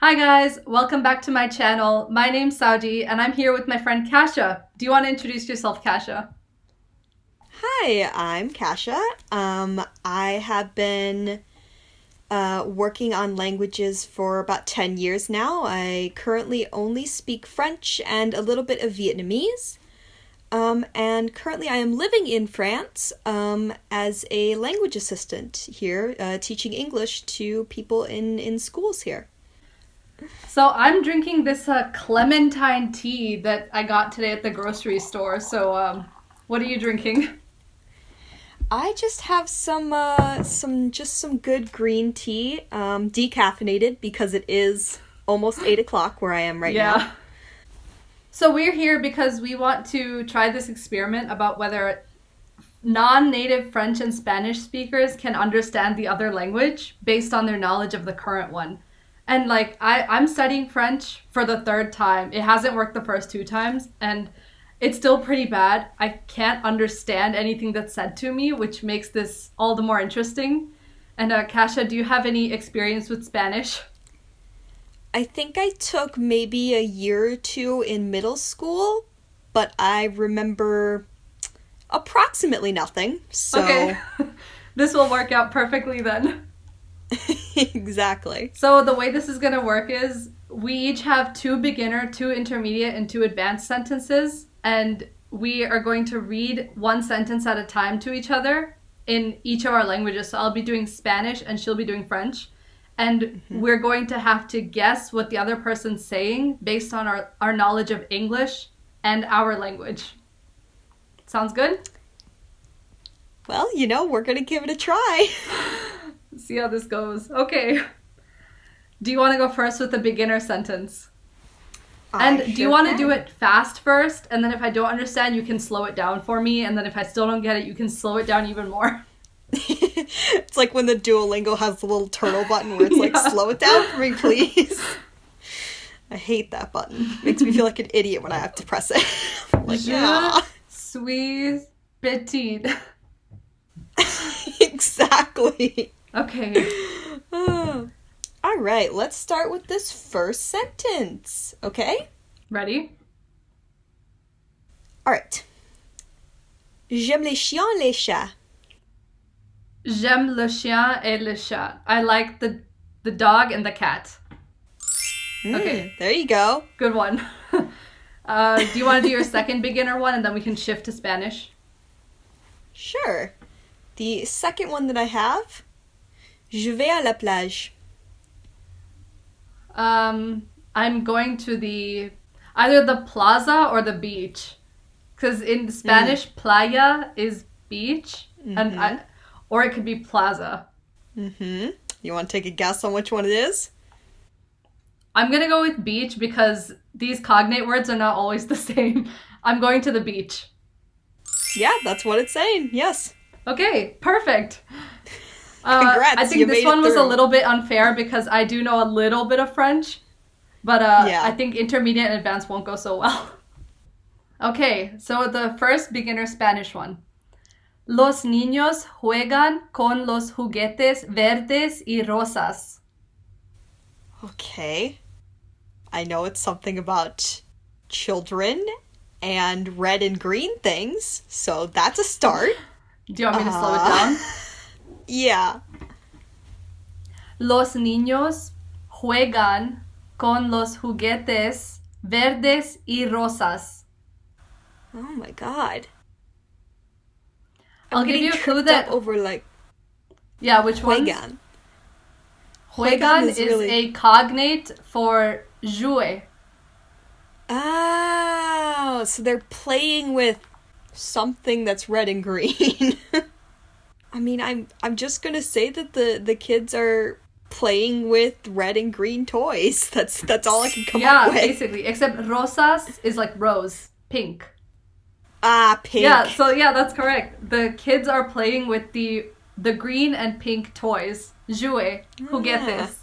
Hi guys, welcome back to my channel. My name's Souji and I'm here with my friend Cassia. Do you want to introduce yourself, Cassia? Hi, I'm Cassia. I have been working on languages for about 10 years now. I currently only speak French and a little bit of Vietnamese. And currently I am living in France as a language assistant here, teaching English to people in schools here. So I'm drinking this Clementine tea that I got today at the grocery store. What are you drinking? I just have some good green tea, decaffeinated because it is almost 8 o'clock where I am right now. So we're here because we want to try this experiment about whether non-native French and Spanish speakers can understand the other language based on their knowledge of the current one. And I'm studying French for the third time. It hasn't worked the first two times, and it's still pretty bad. I can't understand anything that's said to me, which makes this all the more interesting. And Kasia, do you have any experience with Spanish? I think I took maybe a year or two in middle school, but I remember approximately nothing. So Okay, this will work out perfectly then. exactly. So the way this is going to work is we each have two beginner, two intermediate, and two advanced sentences, and we are going to read one sentence at a time to each other in each of our languages. So I'll be doing Spanish and she'll be doing French. And we're going to have to guess what the other person's saying based on our knowledge of English and our language. Sounds good? Well, we're going to give it a try. See how this goes. Okay. Do you want to go first with the beginner sentence? And do you want to do it fast first? And then if I don't understand, you can slow it down for me. And then if I still don't get it, you can slow it down even more. It's like when the Duolingo has the little turtle button where it's like, slow it down for me, please. I hate that button. Makes me feel like an idiot when I have to press it. I'm like, Je suis petite. Exactly. Okay. All right, let's start with this first sentence, okay? Ready? All right. J'aime les chiens, les chats. J'aime le chien et le chat. I like the dog and the cat. Okay. There you go. Good one. Do you want to do your second beginner one and then we can shift to Spanish? Sure. The second one that I have, je vais à la plage. I'm going to either the plaza or the beach. Because in Spanish, playa is beach, or it could be plaza. You want to take a guess on which one it is? I'm going to go with beach because these cognate words are not always the same. I'm going to the beach. Yeah, that's what it's saying. Yes. Okay, perfect. Congrats, I think this one was a little bit unfair because I do know a little bit of French, but I think intermediate and advanced won't go so well. Okay, so the first beginner Spanish one. Los niños juegan con los juguetes verdes y rosas. Okay. I know it's something about children and red and green things, so that's a start. Do you want me to slow it down? Yeah. Los niños juegan con los juguetes verdes y rosas. Oh my god. I'll give you a clue that over like yeah, which one? Juegan. Juegan is really a cognate for jouer. Oh, so they're playing with something that's red and green. I mean, I'm just gonna say that the kids are playing with red and green toys. That's all I can come up with. Yeah, basically. Except rosas is like rose, pink. Ah, pink. Yeah, so yeah, that's correct. The kids are playing with the green and pink toys. Jouer. Juguetes.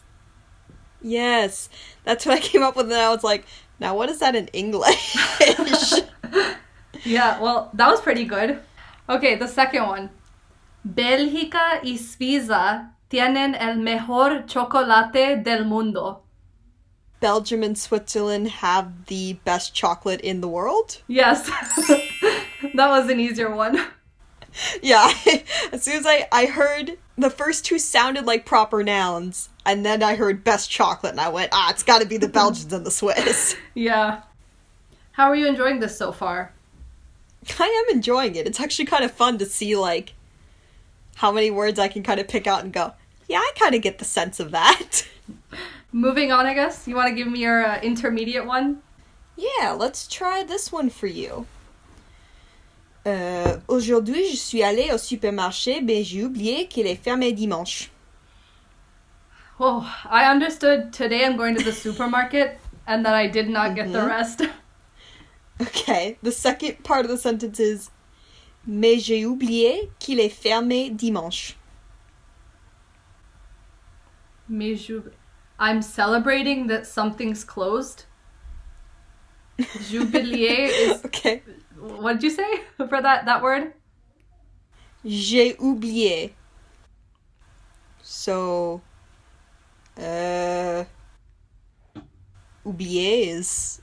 Yes. That's what I came up with, and I was like, now what is that in English? Yeah, well, that was pretty good. Okay, the second one. Bélgica y Suiza tienen el mejor chocolate del mundo. Belgium and Switzerland have the best chocolate in the world? Yes. That was an easier one. Yeah, as soon as I heard the first two sounded like proper nouns, and then I heard best chocolate, and I went, it's gotta be the Belgians and the Swiss. Yeah. How are you enjoying this so far? I am enjoying it. It's actually kind of fun to see, like, how many words I can kind of pick out and go, yeah, I kind of get the sense of that. Moving on, I guess. You want to give me your intermediate one? Yeah, let's try this one for you. Aujourd'hui, je suis allée au supermarché, mais j'ai oublié qu'il est fermé dimanche. Oh, I understood today I'm going to the supermarket, and then I did not get the rest. Okay, the second part of the sentence is mais j'ai oublié qu'il est fermé dimanche. I'm celebrating that something's closed. Jubilier is... Okay. What did you say for that word? J'ai oublié. So, oublier is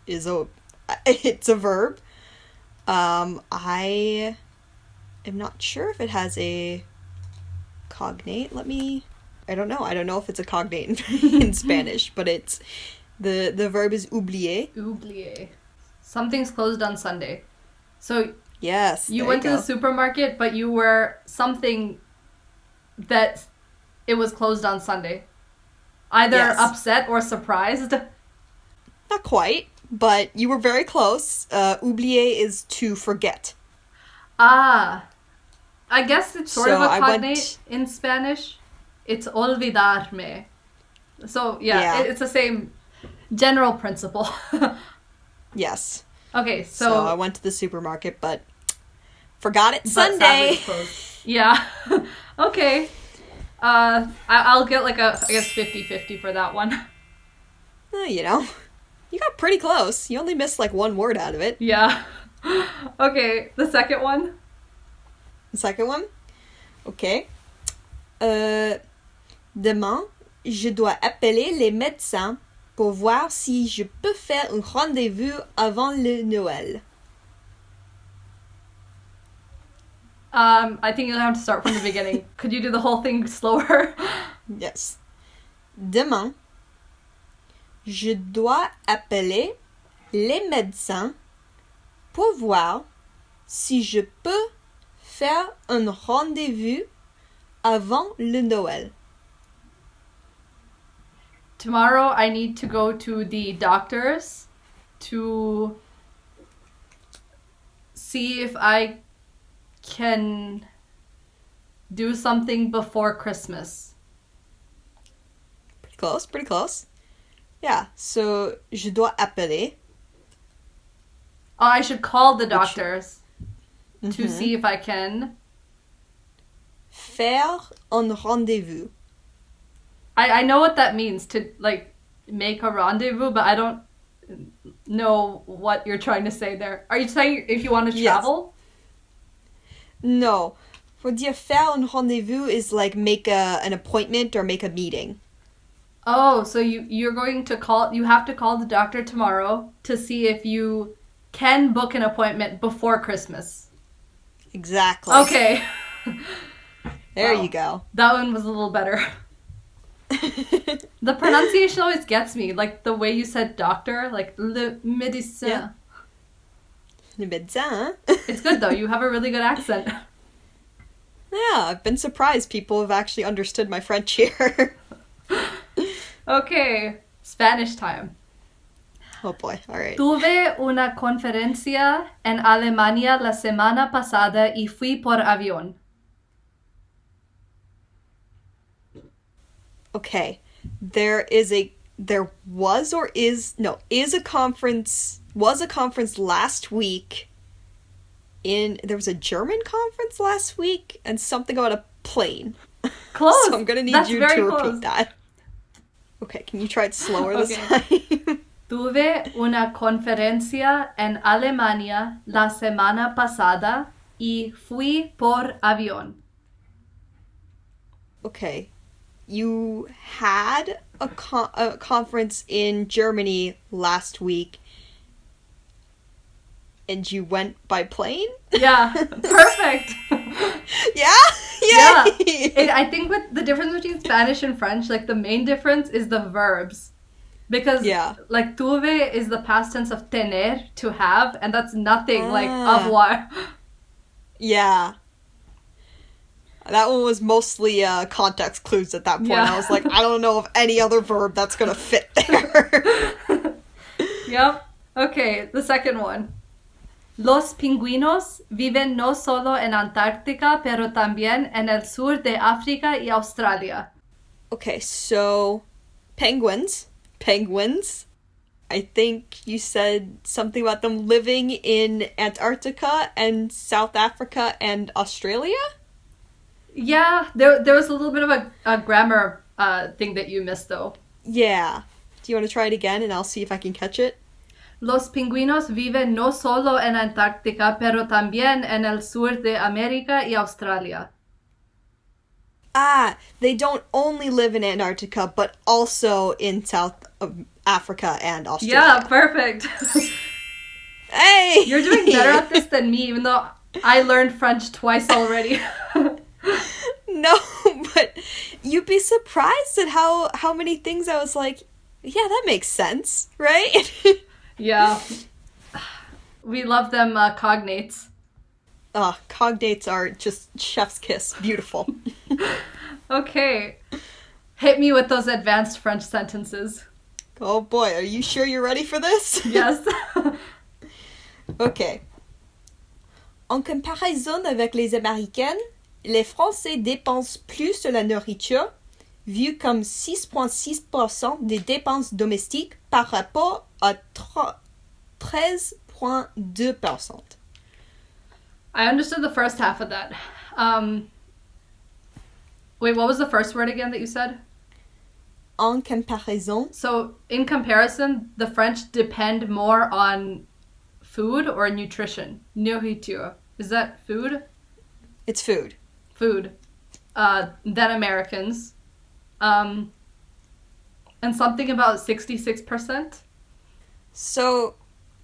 it's a verb. I am not sure if it has a cognate. I don't know. I don't know if it's a cognate in Spanish, but it's the verb is oublier. Oublier. Something's closed on Sunday. So yes, you went to the supermarket, but you were something that it was closed on Sunday. Either upset or surprised. Not quite, but you were very close. Oublier is to forget. Ah. I guess it's sort of a cognate went... in Spanish. It's olvidarme. So, yeah. It's the same general principle. Yes. Okay, so I went to the supermarket, but forgot it Sunday. Yeah. Okay. I'll get like I guess 50-50 for that one. You know, you got pretty close. You only missed like one word out of it. Yeah. Okay, the second one? The second one? Okay. Demain, je dois appeler les médecins pour voir si je peux faire un rendez-vous avant le Noël. I think you'll have to start from the beginning. Could you do the whole thing slower? Yes. Demain, je dois appeler les médecins pour voir si je peux faire un rendez-vous avant le Noël. Tomorrow I need to go to the doctor's to see if I can do something before Christmas. Pretty close. Yeah, so je dois appeler. Oh, I should call the doctors to see if I can faire un rendez-vous. I know what that means, to like make a rendezvous, but I don't know what you're trying to say there. Are you saying if you want to travel? Yes. No. For dire faire un rendezvous is like make an appointment or make a meeting. Oh, so you have to call the doctor tomorrow to see if you can book an appointment before Christmas. Exactly. Okay. There you go. That one was a little better. The pronunciation always gets me, like the way you said doctor, like le médecin. Yeah. Le médecin. It's good though, you have a really good accent. Yeah, I've been surprised people have actually understood my French here. Okay, Spanish time. Oh boy, alright. Tuve una conferencia en Alemania la semana pasada y fui por avión. Okay, was a conference last week there was a German conference last week and something about a plane. Close. So I'm gonna need you to repeat that. Okay, can you try it slower this time? Tuve una conferencia en Alemania la semana pasada y fui por avión. Okay. you had a conference in Germany last week, and you went by plane? Yeah, perfect. Yeah? Yeah. Yay! I think what the difference between Spanish and French, like the main difference is the verbs. Because like tuve is the past tense of tener, to have, and that's nothing like avoir. Yeah. That one was mostly context clues at that point. Yeah. I was like, I don't know of any other verb that's gonna fit there. Yep. Okay, the second one. Los pingüinos viven no solo en Antártica, pero también en el sur de África y Australia. Okay, so penguins. I think you said something about them living in Antarctica and South Africa and Australia? Yeah, there was a little bit of a grammar thing that you missed, though. Yeah. Do you want to try it again and I'll see if I can catch it? Los pingüinos viven no solo en Antártica, pero también en el sur de América y Australia. Ah, they don't only live in Antarctica, but also in South Africa and Australia. Yeah, perfect. Hey! You're doing better at this than me, even though I learned French twice already. No, but you'd be surprised at how many things I was like, yeah, that makes sense, right? Yeah. We love them cognates. Cognates are just chef's kiss. Beautiful. Okay. Hit me with those advanced French sentences. Oh boy, are you sure you're ready for this? Yes. Okay. En comparaison avec les Américaines, les Français dépensent plus sur la nourriture, vu comme 6,6% des dépenses domestiques par rapport à 13,2%. I understood the first half of that. Wait, what was the first word again that you said? En comparaison. So, in comparison, the French depend more on food or nutrition. Nourriture. Is that food? It's food. Food. Than Americans. And something about 66%? So,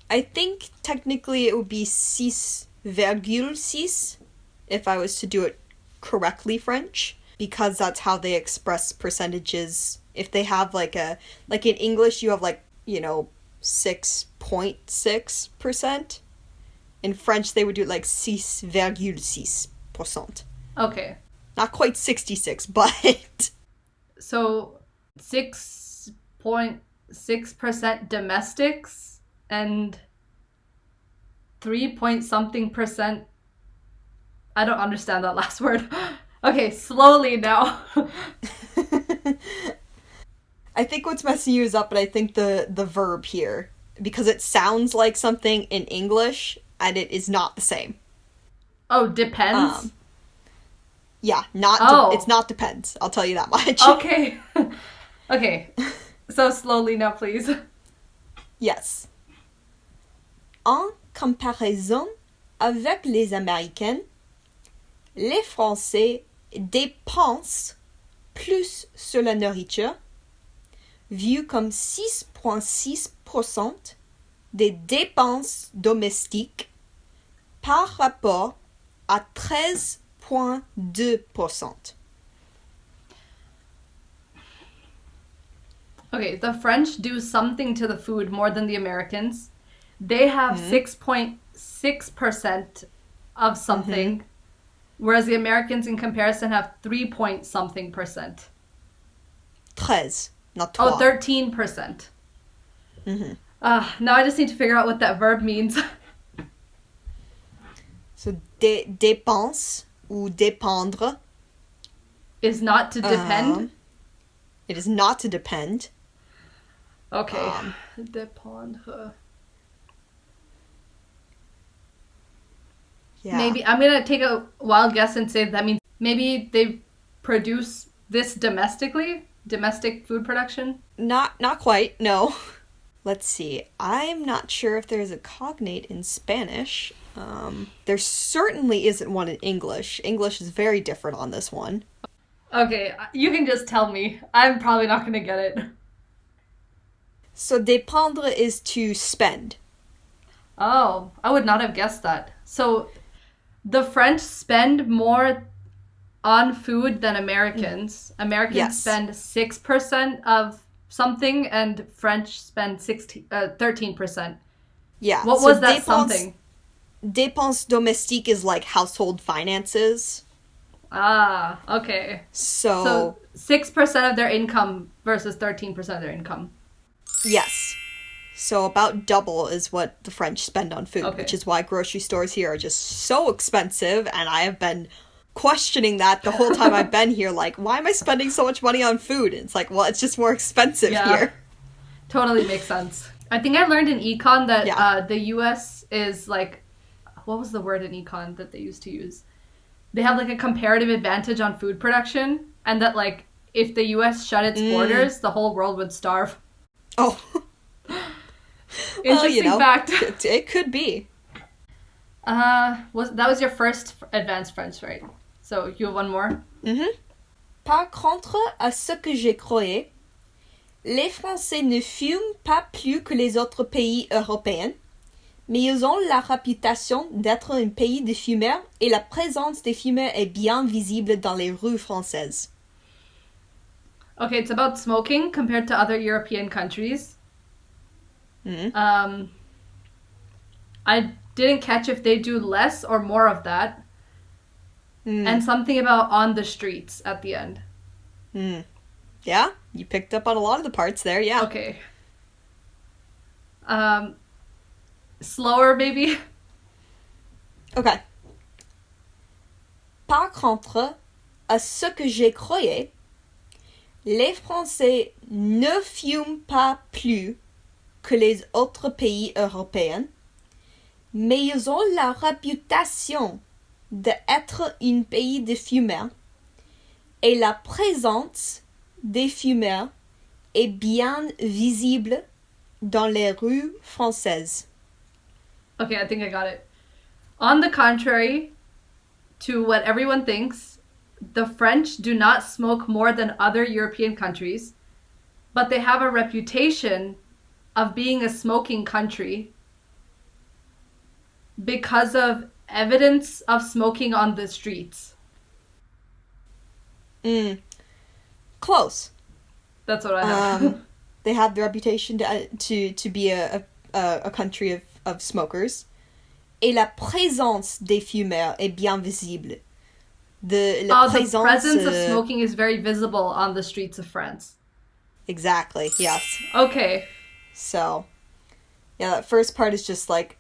I think technically it would be 6,6 if I was to do it correctly French, because that's how they express percentages. If they have like in English you have 6.6%. In French they would do 6,6%. Okay. Not quite 66, but So 6.6% domestics and 3-point-something%. I don't understand that last word. Okay, slowly now. I think what's messing you is up, but I think the verb here, because it sounds like something in English and it is not the same. Oh, depends? Yeah, it's not depends. I'll tell you that much. Okay. Okay. So slowly now, please. Yes. En comparaison avec les Américaines, les Français dépensent plus sur la nourriture, vu comme 6,6% des dépenses domestiques par rapport à 13,2%. Okay, the French do something to the food more than the Americans. They have 6.6% of something, whereas the Americans in comparison have 3-point-something%. 13, not 3. Oh, 13%. Now I just need to figure out what that verb means. So, dépense ou dépendre is not to depend? It is not to depend. Okay. Dépendre. Yeah. Maybe I'm gonna take a wild guess and say that means maybe they produce this domestically? Domestic food production? Not quite, no. Let's see. I'm not sure if there's a cognate in Spanish. There certainly isn't one in English. English is very different on this one. Okay, you can just tell me. I'm probably not gonna get it. So dépendre is to spend. Oh, I would not have guessed that. So the French spend more on food than Americans. Americans Yes. spend 6% of something, and French spend 13%. Yeah. What So was that something? dépenses domestique is like household finances. Ah, okay. So So 6% of their income versus 13% of their income. yes. So about double is what the French spend on food, Okay. which is why grocery stores here are just so expensive, and I have been questioning that the whole time I've been here, like, why am I spending so much money on food? And it's like, well, it's just more expensive Yeah, here. totally makes sense. I think I learned in econ that Yeah. the US is like, what was the word in econ that they used to use? They have like a comparative advantage on food production, and that like if the US shut its borders, the whole world would starve. Oh. Well, Interesting fact. it could be. Was that was your first advanced French, right? So you have one more. Par contre, à ce que j'ai croyé, les Français ne fument pas plus que les autres pays européens, mais ils ont la réputation d'être un pays de fumeurs et la présence des fumeurs est bien visible dans les rues françaises. Okay, it's about smoking compared to other European countries. I didn't catch if they do less or more of that. And something about on the streets at the end. Yeah, you picked up on a lot of the parts there, yeah. Okay. Slower, maybe? Okay. Par contre, à ce que j'ai croyé, les Français ne fument pas plus que les autres pays européens, mais ils ont la réputation d'être un pays de fumeurs et la présence des fumeurs est bien visible dans les rues françaises. Okay, I think I got it. On the contrary to what everyone thinks, the French do not smoke more than other European countries, but they have a reputation of being a smoking country because of evidence of smoking on the streets. Close. That's what I have. They have the reputation to be a country of smokers. Et la présence des fumeurs est bien visible. The presence of smoking is very visible on the streets of France. Exactly, yes. Okay. So, yeah, that first part is just like,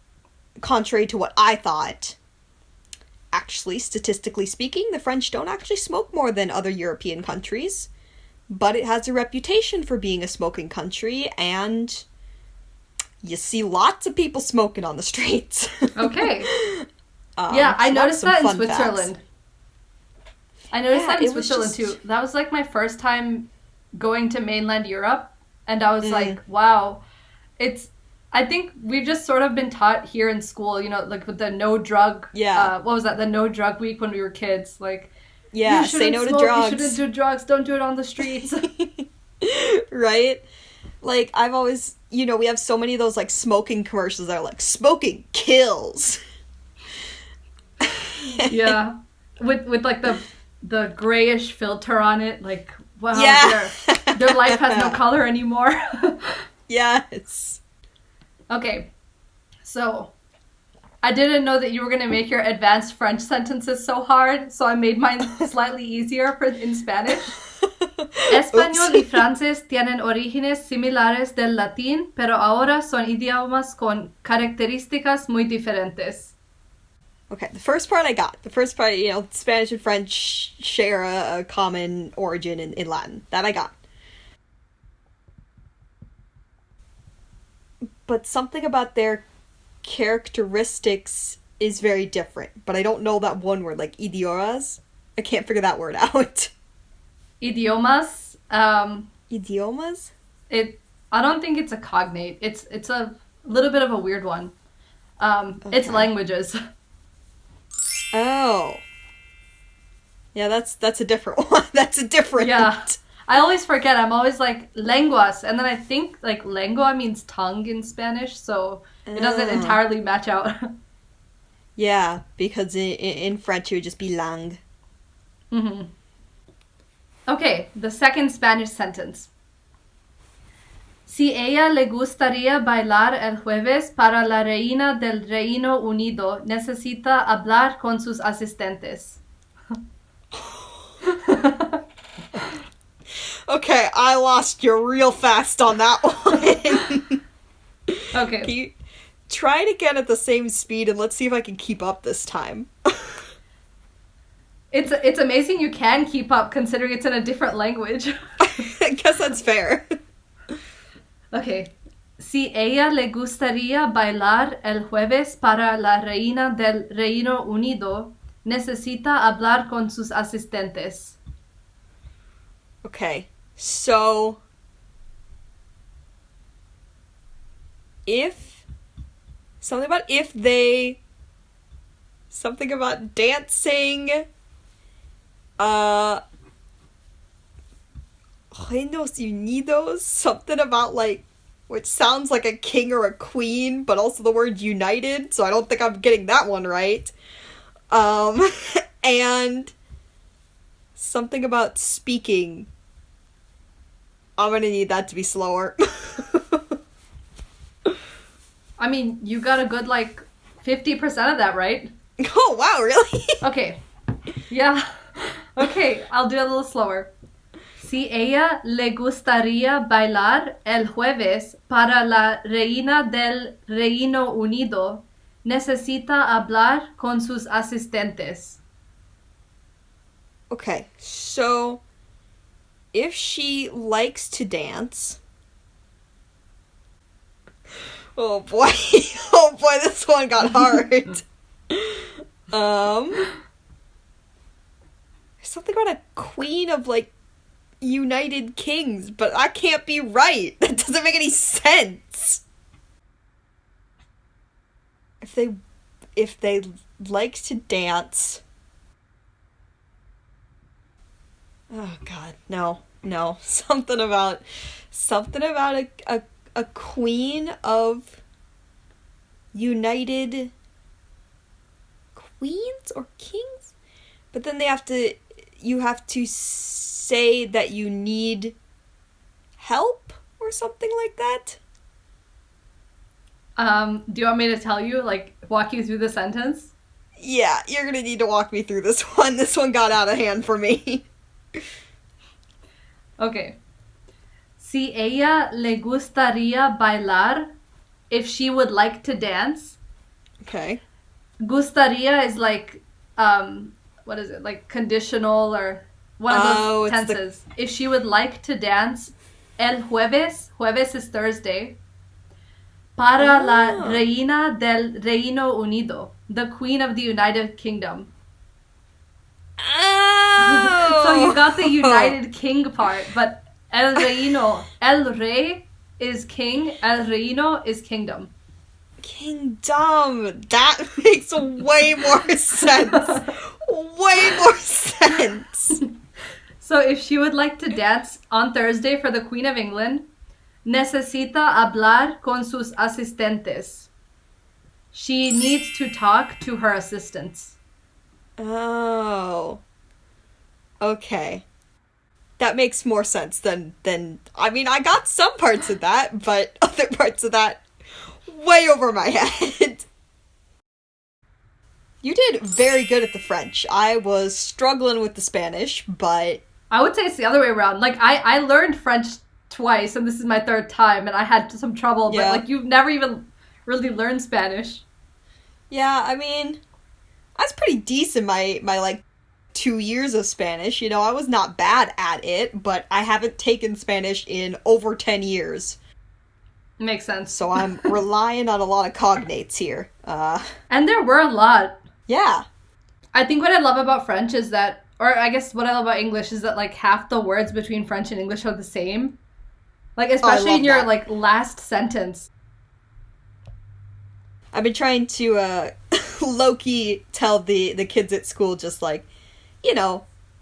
contrary to what I thought. Actually, statistically speaking, the French don't actually smoke more than other European countries. But it has a reputation for being a smoking country, and you see lots of people smoking on the streets. Okay. Yeah, I noticed that in Switzerland. Facts. I noticed that in Switzerland too. That was like my first time going to mainland Europe, and I was like, wow. I think we've just sort of been taught here in school, like with the no drug. Yeah. What was that? The no drug week when we were kids. Like, yeah, say no to drugs. You shouldn't do drugs. Don't do it on the streets. Right? Like, I've always, we have so many of those, like, smoking commercials that are like, smoking kills. Yeah. With like, the grayish filter on it. Like, wow, yeah. their life has no color anymore. Yes. Okay. So, I didn't know that you were going to make your advanced French sentences so hard, so I made mine slightly easier in Spanish. Español y francés tienen orígenes similares del latín, pero ahora son idiomas con características muy diferentes. Okay, the first part I got. The first part, Spanish and French share a common origin in Latin. That I got. But something about their characteristics is very different. But I don't know that one word, like idiomas. I can't figure that word out. Idiomas. Idiomas? I don't think it's a cognate. It's a little bit of a weird one. Okay. It's languages. Oh. Yeah, that's a different one. That's a different. Yeah. I always forget. I'm always like lenguas, and then I think like lengua means tongue in Spanish, so it doesn't entirely match out. Yeah, because in French it would just be langue. hmm Okay, the second Spanish sentence. Si ella le gustaría bailar el jueves para la reina del Reino Unido, necesita hablar con sus asistentes. Okay, I lost you real fast on that one. Okay. Can you try it again at the same speed and let's see if I can keep up this time. It's amazing you can keep up considering it's in a different language. I guess that's fair. Okay. Si ella le gustaría bailar el jueves para la reina del Reino Unido, necesita hablar con sus asistentes. Okay, so something about dancing, Reinos Unidos, something about like, which sounds like a king or a queen, but also the word united, so I don't think I'm getting that one right. And something about speaking. I'm gonna need that to be slower. I mean, you got a good, 50% of that right. Oh, wow, really? Okay. Yeah. Okay, I'll do it a little slower. Si ella le gustaría bailar el jueves para la reina del Reino Unido, necesita hablar con sus asistentes. Okay, so if she likes to dance... Oh boy. Oh boy, this one got hard. Something about a queen of, United Kings, but that can't be right. That doesn't make any sense. If they like to dance... Oh god, no. Something about a queen of United Queens or Kings? But then you have to say that you need help or something like that? Do you want me to tell you, walk you through the sentence? Yeah, you're gonna need to walk me through this one. This one got out of hand for me. Okay. Si ella le gustaría bailar, if she would like to dance. Okay. Gustaría is what is it? Conditional or one of those tenses. If she would like to dance el jueves is Thursday, para la reina del Reino Unido, the queen of the United Kingdom. Oh! So you got the United King part, but el rey is king, el reino is kingdom. Kingdom! That makes way more sense! Way more sense! So if she would like to dance on Thursday for the Queen of England, necesita hablar con sus asistentes. She needs to talk to her assistants. Oh. Okay. That makes more sense than I mean, I got some parts of that, but other parts of that way over my head. You did very good at the French. I was struggling with the Spanish, but... I would say it's the other way around. I learned French twice, and this is my third time, and I had some trouble, yeah. But, you've never even really learned Spanish. Yeah, I mean, I was pretty decent my 2 years of Spanish. I was not bad at it, but I haven't taken Spanish in over 10 years. Makes sense. So I'm relying on a lot of cognates here. And there were a lot. Yeah. I think what I love about French is that, or I guess what I love about English is that half the words between French and English are the same. Especially in your last sentence. I've been trying to low-key tell the kids at school just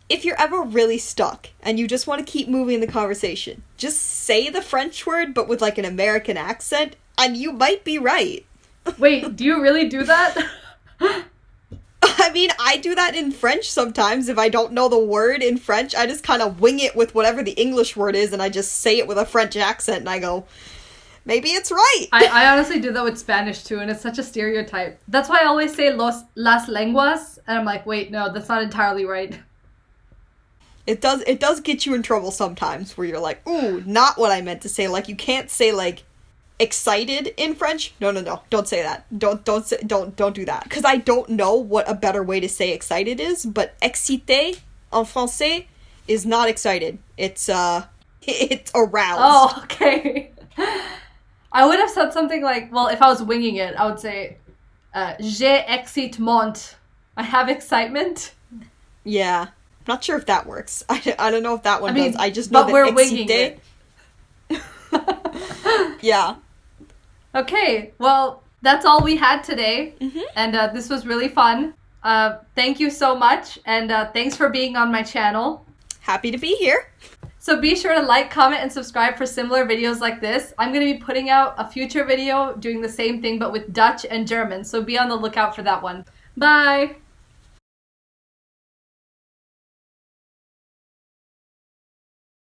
if you're ever really stuck and you just want to keep moving the conversation, just say the French word but with like an American accent and you might be right. Wait, do you really do that? I mean, I do that in French sometimes. If I don't know the word in French, I just kind of wing it with whatever the English word is, and I just say it with a French accent, and I go, maybe it's right. I honestly do that with Spanish, too, and it's such a stereotype. That's why I always say las lenguas, and I'm like, wait, no, that's not entirely right. It does get you in trouble sometimes, where you're like, ooh, not what I meant to say. Like, you can't say, like, excited in French. No, don't say that. Don't do that, because I don't know what a better way to say excited is, but excité en français is not excited. It's aroused. Oh, okay. I would have said something like, well, if I was winging it, I would say j'ai excitement. I have excitement. Yeah, I'm not sure if that works. I don't know if that one does. I just know but that we're excité... winging it. Yeah. Okay, well, that's all we had today, Mm-hmm. and this was really fun. Thank you so much, and thanks for being on my channel. Happy to be here. So be sure to like, comment, and subscribe for similar videos like this. I'm going to be putting out a future video doing the same thing, but with Dutch and German, so be on the lookout for that one. Bye!